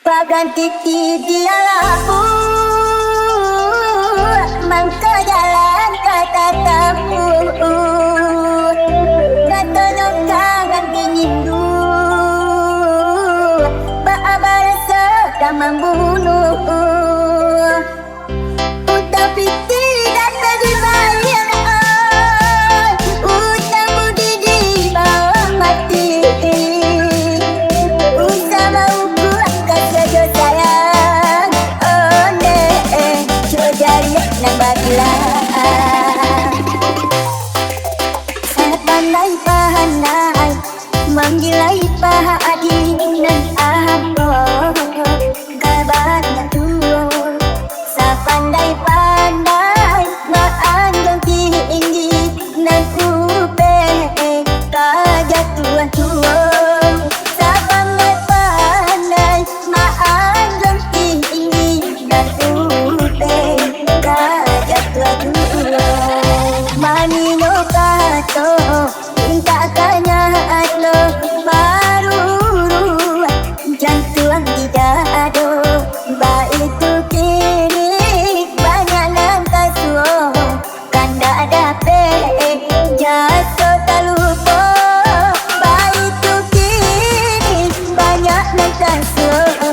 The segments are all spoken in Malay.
Paganti dia labu mangka jalan kata tamu katolong kangen dinindu baabar sedang membunuh tapi tidak terbayar utang budi di bawah mati usama uku angkat saja sayang oh ne jari nambah bilang saya pandai pahanai menggilai paha adi dan apa kabarnya tuh saya pandai-pandai maanjang tinggi dan upe kajat tua-tua saya pandai-pandai maanjang tinggi dan upe kajat tua-tua manino kato minta kanya atlo baru jantuan di dado itu kini banyak nang kasuo kanda dape jatuh tak lupa itu kini banyak nang kasuo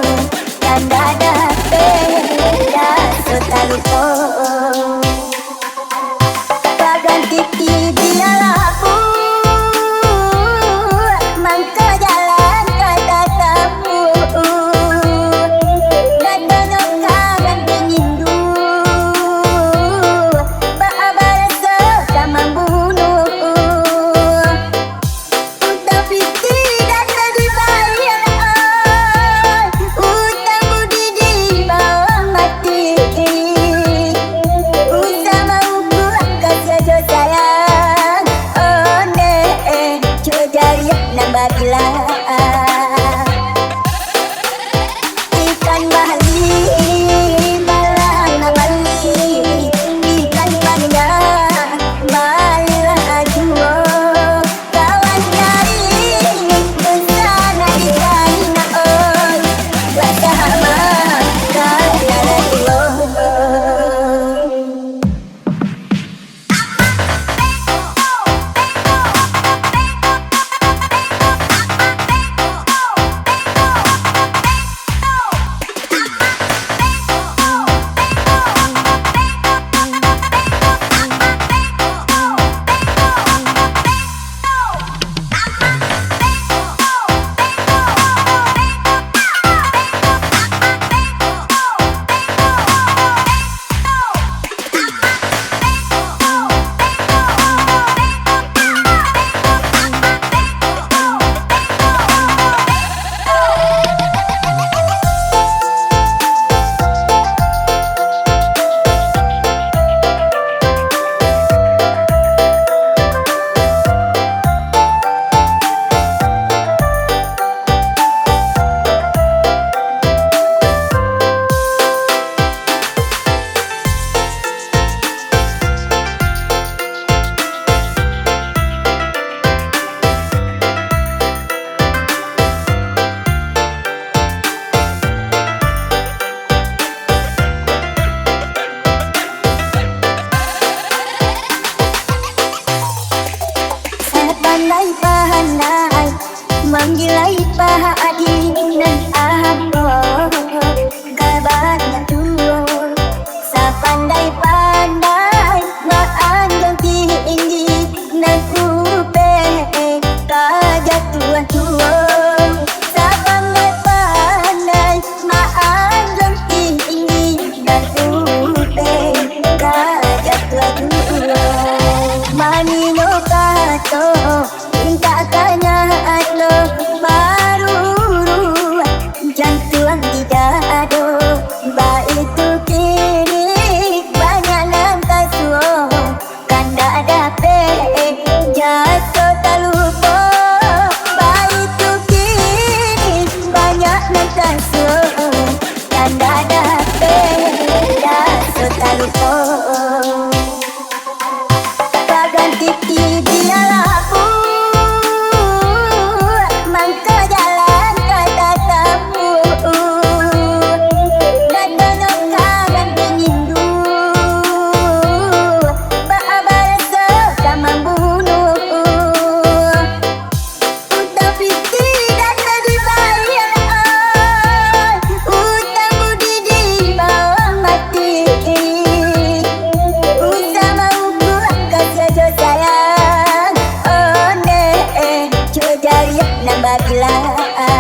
kanda dape jatuh tak lupa paganti dia labu mangka jalan kata tamu ikan bali malang na bali ikan panda malah juo kawan dari bersana ikan na oi bersama kala juo pandai-pandai menggilai paha adi dan apa kabarnya tuh saya pandai-pandai maanjang tinggi dan upe kajat tua-tua saya pandai-pandai maanjang tinggi dan upe kajat tua-tua manino kato minta kanya atlo baru jangan gila